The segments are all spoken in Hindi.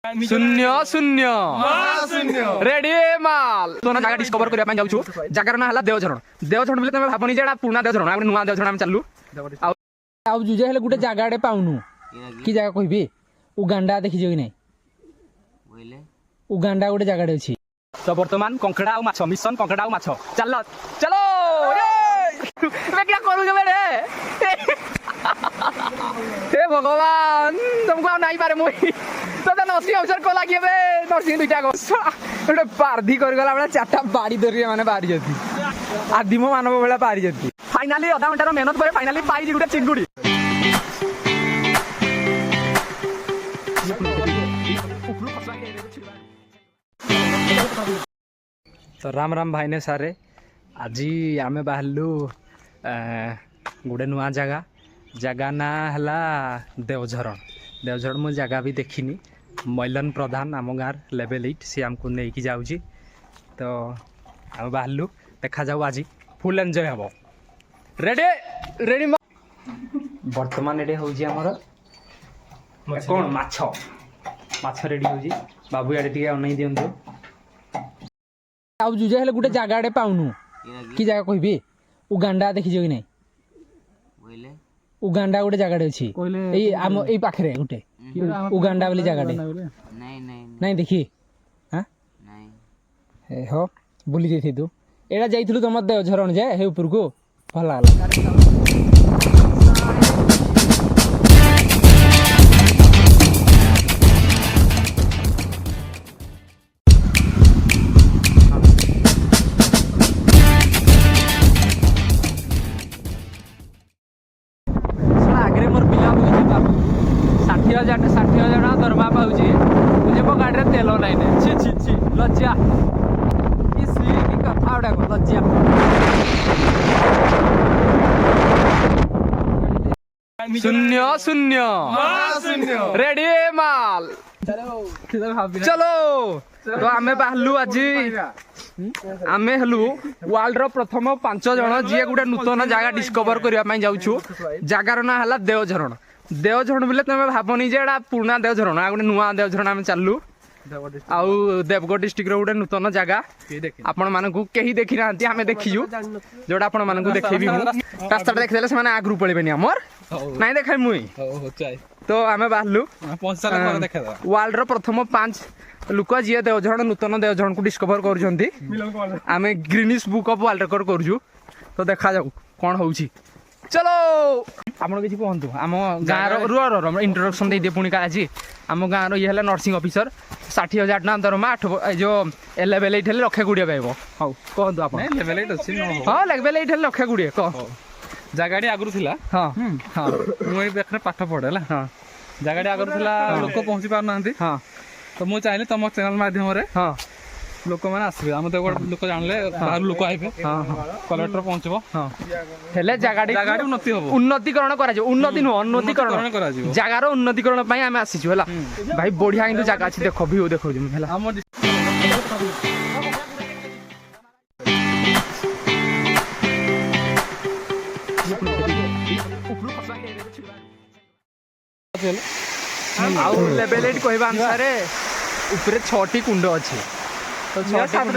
शून्य शून्य रेडी माल तो जगह डिस्कवर करबा जाउछु जगार ना हला देवझरण देवझरण बोले तमे भाबनी जेडा पुराना देवझरण आ नुवा देवझरण हम चललु आ जुजे हेले गुटे जगाडे पाउनु की जगह कहबी उगांडा देखि जेइ नै बोले उगांडा गुटे जगाडे अछि तो वर्तमान कंकड़ा आ माछ मिशन कंकड़ा आ माछ चलो चलो मैं क्या करू जे बेरे हे भगवान तुमको नहीं पारे मुई तो नर्सिंग अफसर को लगे नर्सिंग दुईटा गोटे पार्धी करगला बेला चार्टा बाड़ी धरिए माने बारी जाती आदिम मानव बेला बारी जाती फाइनाली आधा घंटार मेहनत पर फाइनाली पाई गोटे चिंगुड़ी तो राम राम भाई ने सारे आज आमे बाहरलु गोटे नुआ जगह जगह ना हला देवझरण देवझरण मु जगह भी देखिनी मैलन प्रधान आम गाँव लेवल 8 सी आमको नहीं जाऊँगी तो आम बाहरलु देखा जाऊ आज फुल एंजॉय हम रेडी रेडी बर्तमान ये हूँ आमर कौन माछ माछ रेडी हूँ बाबू यार टे अन दिंतु जुजे हेले गोटे जगाडे पाउनु की जगह कहबी उगांडा देखि जेइ नै उगांडा गोटे जगाडे अछि एई आम एई पाखरे गोटे उगांडा वाली जगाडे नहीं देखी हां नहीं हो बुली जेथि तू एडा जाइथिलु तम झरण जे हे ऊपर को भल लागला दरमा पाऊँ मुझे मो गाड़ी तेल नाई छी छी छी लज्जा कथा गुड़ाक लज्जा शून्य शून्य रेडी माल चलो तो आमे बाहरलु आज आमे हलु वर्ल्ड रो प्रथम 5 जण जी गोटे नूतन जगह डिस्कवर करबा जाउछु जगार ना हला देवझरण देवझरण बोले तुम भावनी जेडा पुराना देवझरण आ गोटे नुआ देवझरण आम चललु आउ देवगढ़ डिस्ट्रिक्ट रो गोटे नूतन जगह आपण मानकु केही देखि नांती हमें देखिजु जोडा आपण मानकु देखेबी मु रास्ता देख देले से माने आगरु पळेबेनी हमर नाही देखाइ मुई तो आमे बाहरलु वर्ल्ड रो प्रथम 5 लुक जी देवझरण नूतन देवझरण को डिस्कवर करछंती आमे Guinness book of world record करजु तो देखा जाऊ कोन होउची चलो आपण किसी कहतु आम गाँव रुआ इंट्रोडक्शन दे दिए पुणी आज आम गाँव ये नर्सिंग ऑफिसर 60,000 टका दरमा 8 जो लेवल 8 लक्षे 20 पाइब हाँ कहतु आप लेवल 8 अच्छी हाँ लेवल 8 लक्षे 20 कह जगाड़ी आगु थिला हाँ हाँ मुझे पाखे पाठ पढ़े हाँ जगाड़ी आगु थिला लोक पहुँची पार ना हाँ तो मुझे चाहिए तुम चैनल माध्यम हाँ लोक मैंने आसबे आम तो लोक जानले बाहर लोक आइबे कलेक्टर पहुंचबो हां हेले जगाडी उन्नति होबो उन्नतिकरण करा जो उन्नति न उन्नतिकरण करा जो जगार उन्नतिकरण पई आमे आसी छु हला भाई बढ़िया इंदु जगह अछि देखो व्यू देखो जो हला हम आउ लेवल 8 कहबा अनुसार ऊपर 6टी कुंड अछि तो 7 कुंड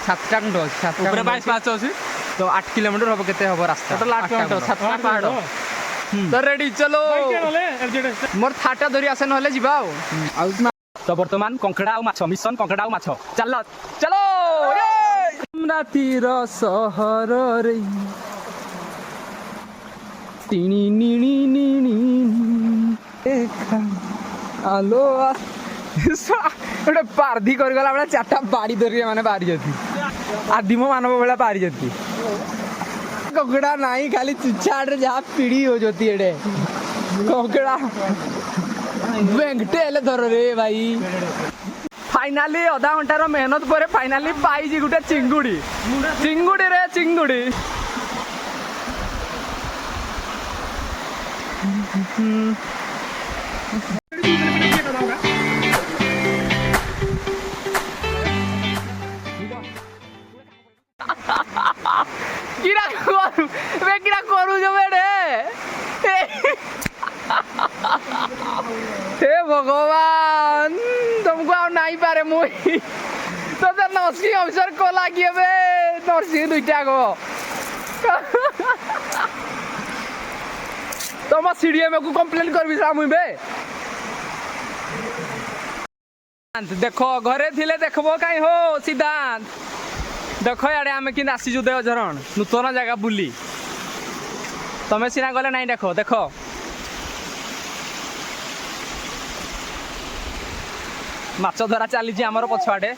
7टा कुंड ऊपर 22 पाँच अछि तो 8 किलोमीटर होबो केते होबो रास्ता तो 8 किलोमीटर 7टा पहाड़ तो रेडी चलो मोर थाटा धरि आसे नहले जिबा आ तो वर्तमान कंकड़ा आ माछ मिशन कंकड़ा आ माछ चलो चलो रातिर सहर रे टिनी निनी निनी देखा आलो गोटे पार्धी करगला बेला चार्टा बाड़ी धरिए माने बारी जाती आदिम मानव बेला बारी जाती कंकड़ा नहीं खाली चिचाड़ जहाँ पीढ़ी हो जाती है कंकड़ा बेंगटे धर रे भाई फाइनाली आधा घंटार मेहनत पर फाइनाली पाई गोटे चिंगुड़ी चिंगुड़ी रे चिंगुड़ी किरा करू जो बेडे हे भगवान तुमको आ नहीं पारे मुई तो नर्सिंग अफिसर को लगी नर्सिंग दुईटा को तुम सीडीएम को कंप्लेन कर मुई बे देखो घरे थिले देखबो काई हो सिद्धांत देखो याडे आमे कि आसीजु देवझरण नूतन जगह बुली तमे सिना गले नहीं देखो देखो माछ धरा चली आमर पछुआडे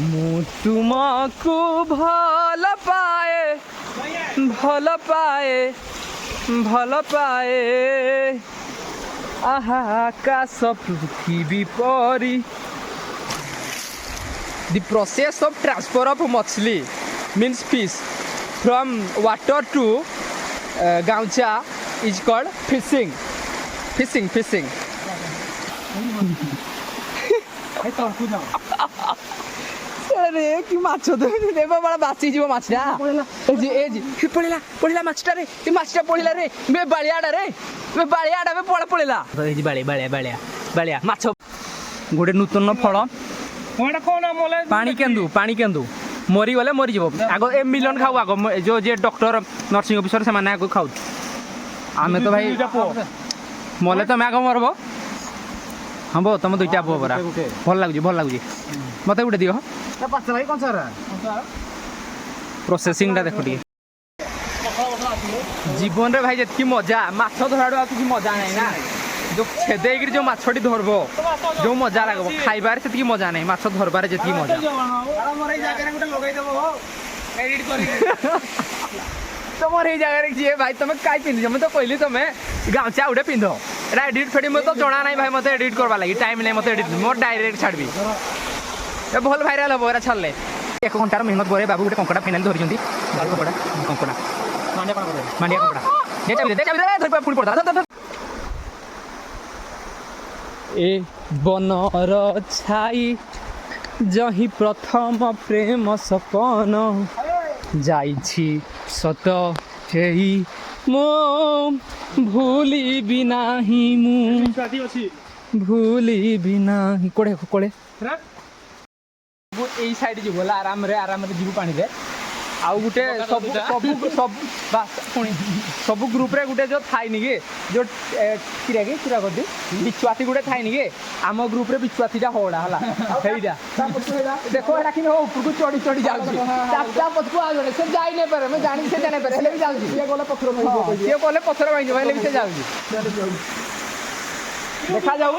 मु तुमको भल पाए आहा आकाश पृथ्वी परी The process of transfer of machli means fish from water to gauncha is called fishing. अरे कि माछ देबा बड़ा बाची जीव माछटा एजी पड़िला माछटा रे ए माछटा पड़िला रे बे बालियाडा बे पड़िला एजी बालिया माछ गोटे नूतन फल पानी केंदू मरी गले मरी जीव आग ए मिलन खाऊ आग जो जे डॉक्टर नर्सिंग ऑफिसर से माने आगो खाऊ आमे तो भाई मले तो मैं आग मरबो हाँ बो तुम दुईटा पुओ परा भल लगुची मत गोटे दियो प्रोसेसिंग टा देखो टी जीवन रे भाई जतकी मजा माछ धराडू आ किसी मजा नहीं ना जो छेदे जो माछटी धरबो जो मजा लागबो खाइबार सेतकी मजा नहीं माछ धरबार जतकी मजा तुमर ये जगह जी भाई तुम काई पिंध मैं तो कहली तुम गामछा उठे पिंध एटा एडिट फेडी मैं तो जना नहीं भाई मत एडिट करवा लगी टाइम नहीं मत एडिट मोर डायरेक्ट छाड़बी ए भल भाइराल हम एरा छाड़ले 1 घंटार मेहनत करे बाबू गोटे कंकड़ा फाइनल धरिचंती कंकड़ा मांडिया कंकड़ा दे धरि पुणी पड़ता ए बनर छाई जही प्रथम प्रेम सपन जाइछि सत हेई मो भूली बिनाही भूली बिनाही कोड़े এই সাইড যাব আরাম রে যাব পানি রে आउ गुटे सब ग्रुप रे गुटे जो थाई निगे जो किरा कर दी बिछुआती गुटे थाई निगे आम ग्रुप रे बिछुआतीटा होड़ा हला हेइडा देखो एटा किन हो ऊपर को चढ़ी जाउची चापटा पछको आ जने से जाई नै पारे मैं जानि से जाने पारे हेले भी जाउची ये गोले पथर में ये गोले पथर में हेले भी से जाउची देखा जाऊ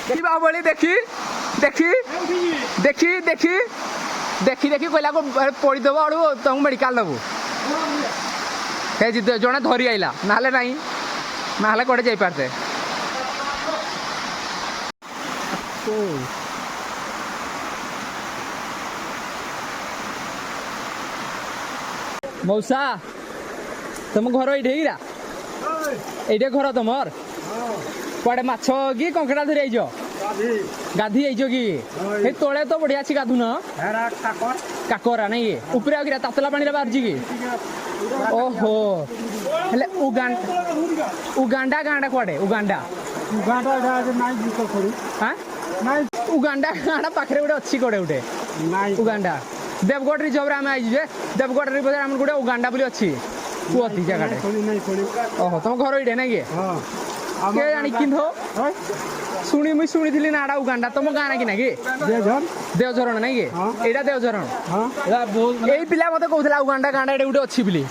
देखी बाहुबली देखी कहला को पड़ी देव आड़ू तुमको मेडिकल नबू जड़े धरी आईला ना नहीं ना कड़े जा पारते मौसा तुम घर ये घर तुमर कड़े माछ कि कंकड़ा धरी आईज गाधी आईज कि तले तो बढ़िया अच्छी गाधु न काकरा नहीं ऊपर आ तातला पानी बाहर कि ओहो हेले उगांडा गांडा कड़े उगांडा उगांडा गांडा पाखे गोटे अच्छी कड़े गोटे उगांडा देवगढ़ रिजर्व आम आई देवगढ़ रिजर्व आम गोटे उगांडा बोली अच्छी कुहती जगह ओहो तुम घर ये ना कि जानी किंधो शुणी मुई शुणी नाड़ा उगांडा तुम गाँ कि ना कि देवझरण ना कि यहाँ देवझरण यही पिला मत कहला उगांडा गांडा ये गोटे अच्छी बोली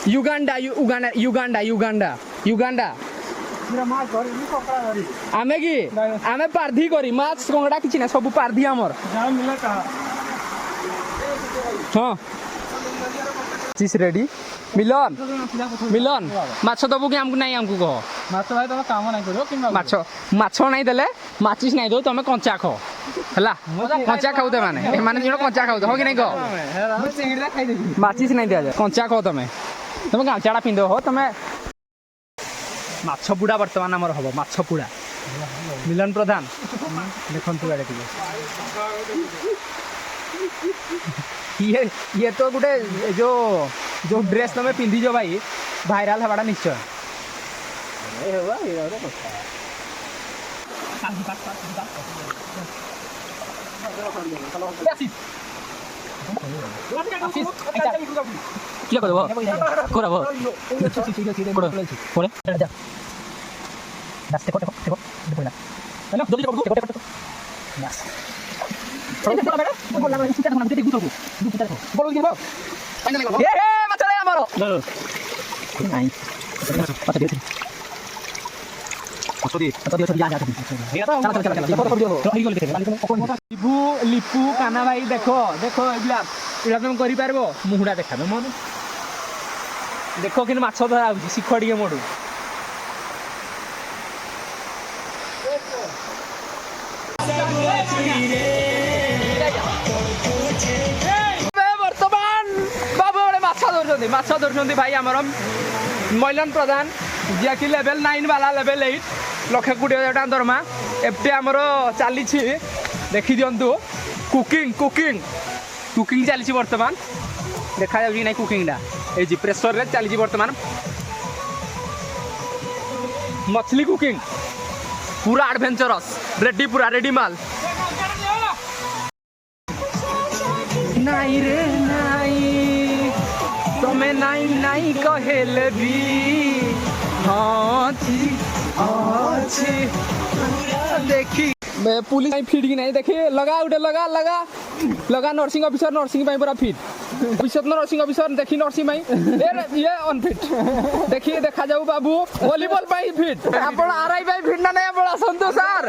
Uganda Uganda Uganda Uganda Uganda आमे कि आमे पारधी करी माछ कंगड़ा किछि ना सब पारधी हमर हाँ चिस रेडी मिलन मिलन माछ दबु कि हमको नहीं हमको कह माछ भाई तुम काम नहीं करो कि माछ नहीं देले माचिस नहीं दो तुम कंचा खो हला कंचा खाऊ ते माने माने जण कंचा खाऊ हो कि नहीं कह माचिस नहीं दिया जाए कंचा खो तुम गामछाड़ा पिंधो हो तुम माछ पुड़ा वर्तमान आमर हम माछ पुड़ा मिलन प्रधान देखु आड़े ये तो गोटे जो ड्रेस तुम पिंधि भाई भाइराल हवाटा निश्चय কি করব করাবো পরে দাস দেখো বলা না জলদি করব দেখো বাস বল লাগা চিন্তা করো দেখি গুতো গুতো দেখো বল দিব ফাইনাল লাগো এ মাছলে আমারো নাই পাতা দিও লিপু কানা ভাই দেখো দেখো এগুলা এগুলা তুমি করিপারব মুহুড়া দেখাবে মন দেখো কিন্তু মাছ ধরা হচ্ছে শিখ ଟିକେ মোড়ু বর্তমান বাবু মাছ ধরুଛନ୍ତି ভাই আমার মৈলন প্রধান ଯିଏକି ଲେଭେଲ୍ 9 ବାଲା ଲେଭେଲ୍ 8 1,20,000 ଟଙ୍କା ଦରମା ଏବେ ଆମର ଚାଲିଛି ଦେଖିଦିଅନ୍ତୁ କୁକିଂ ଚାଲିଛି ବର୍ତ୍ତମାନ ଦେଖାଯାଉଛି କି ନାଇଁ କୁକିଂଟା ଏଇ ପ୍ରେସରରେ ଚାଲିଛି ବର୍ତ୍ତମାନ ମଛଲି କୁକିଂ ପୁରା ଆଡଭେଞ୍ଚରସ୍ ରେଡି ମାଲ ନାଇଁ ରେ ନାଇଁ ତମେ ନାଇଁ କହେଲେ ବି देखी पुलिस फिट की नहीं देखी लगा उठे लगा नर्सिंग ऑफिसर नर्सिंग पूरा फिट भविष्य नर्सिंग ऑफिसर देखी नर्सिंग ये अनफिट देखी देखा जाऊ बाबू वॉलीबॉल फिट आप आरआई फिट ना नहीं आप आसतु सर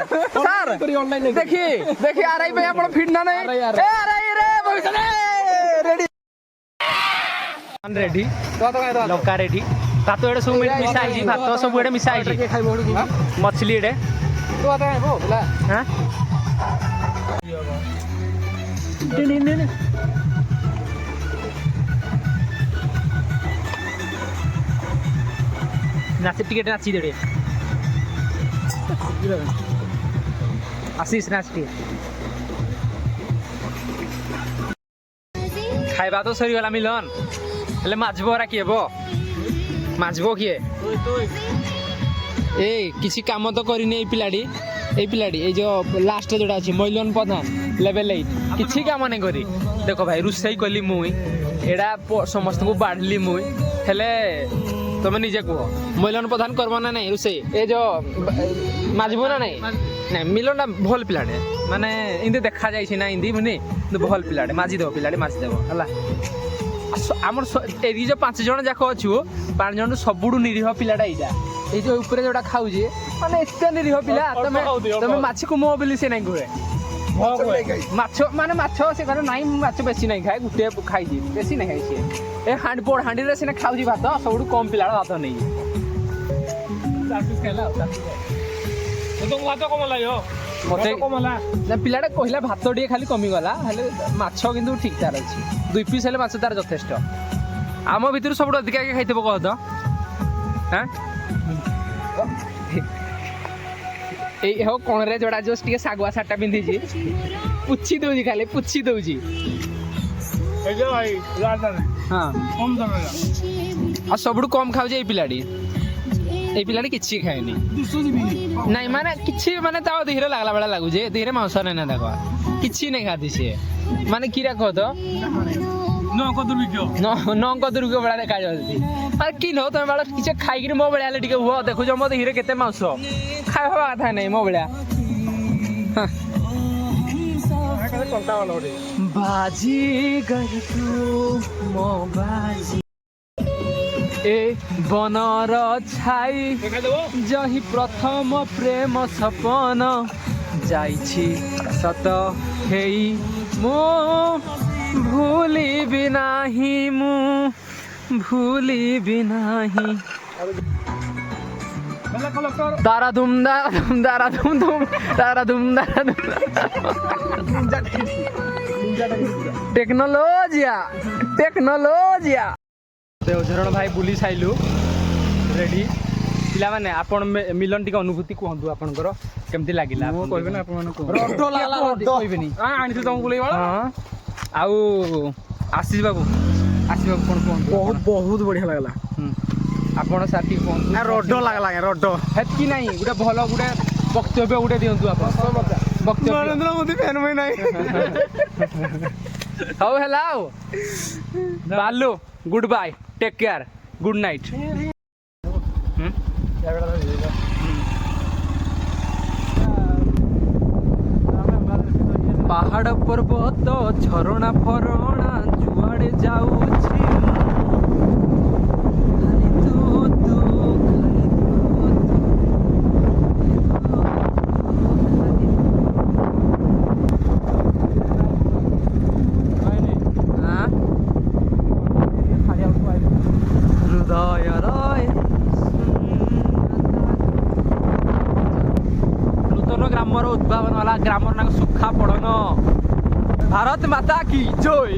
देखी आरआई फिट ना नहीं रेडी लंका रेडी भात एडे सब मिसा है भात सब एडे मिसा है मछली एडे हां नाचे टिकेट नाची देडे आशीष नाचती खाइबा तो सरी गला मिलन हेले माछबरा किए बो माछबो किए ए किसी काम तो करिनी ए पिलाडी ए जो लास्ट जोड़ा अछि मैलन प्रधान लेवल 8 किसी काम नहीं करी देखो भाई रुसई कली मुई एडा समस्त को बाढ़ली मुई हेले तुम निजे कह मैलन प्रधान करबो ना नहीं रुसई ए जो माछबो ना नहीं मिलन भल पिलाडे माने इंदे देखा जाइछि ना इंदी मुनी भल पिलाडे माजी देबो हला आमर एरी जो 5 जन जाक अच्छु 5 जन सबुडु निरीह पिलाटा एइटा ए जो ऊपर जोटा खाउजे माने एते निरीह पिला तमे माछि को मो बोली से नहीं घुरे माछो माने माछो से करे नाही माछो बेसी नहीं खाए गुटे खाई जी बेसी नहीं खाई से ए हांडी रे से खाउजी भात सबुडु कम पिलाटा भात नहीं तो भात कम लायो मते कमला ना पिलाटा कहिला भात डी खाली कमी गला हेले माछो किंतु ठीक तार अछि 2 पीस हेले माछ तार यथेष्ट आम भितर सब अधिक आगे खाइथबो कह तो हां ए हो कोन रे जोड़ा जोस टिके सागवा साटा पिंधी जी पुछि दउजी खाली पुछि दउजी ए जो भाई लादा हां कम दमे आ सबडु कम खाउ जे पिलाडी ए पिलाडी किछि खाएनी नहीं माने किछि माने ता धीरे लागला बडा लागु जे धीरे मांस नै ना देखो किछि नै खादी से माने कीरा कह तो नंक दुर्ग बड़ा देखा जाती अरे कि नो तुम बड़ा किसी खाई मो बेड़ा टे हुआ देखु मो हिरे के मांस खावा कथा नहीं मो बेड़ा बाजी मो बाजी ए बनर छाई जही प्रथम प्रेम सपन जाइछि सत हेई मो भूली भी नाही तारा धूम टेक्नोलोजिया देवझरण भाई बुली साइलु रेडी पिला माने आपण मिलन टिक अनुभूति कहंतु आपनकर केमति लागिला मो कहबे ना आपण मानको रड्डो लागला कहबेनी हां आनिथि तुम गुले वाला हां आउ आशीष बाबू कोन कोन बहुत बढ़िया लागला ଆପଣ ସାର୍ ଟିକେ କୁହନ୍ତୁ ରଡ ଲାଗଲା ରଡ ହେତ୍କି ନାହିଁ ଗୋଟେ ଭଲ ଗୋଟେ ବକ୍ତବ୍ୟ ଗୋଟେ ଦିଅନ୍ତୁ ଆପଣ ବକ୍ତବ୍ୟ ନରେନ୍ଦ୍ର ମୋଦି ଫ୍ୟାନ୍ ଭାଇ ନାହିଁ ହଉ ହେଲା ଆଉ ବାଲୁ good bye take care good night ପାହାଡ଼ ପର୍ବତ ଝରଣା ଫରଣା ଯୁଆଡ଼େ ଯାଉଛି ଖାଲି ତୁ ତୁ ଖାଲି ନୂତନ ଗ୍ରାମର ଉଦ୍ଭାବନ ହେଲା ଗ୍ରାମର ନାଁ ସୁଖା ପଡ଼ନ ଭାରତ ମାତା କି ଜୟ।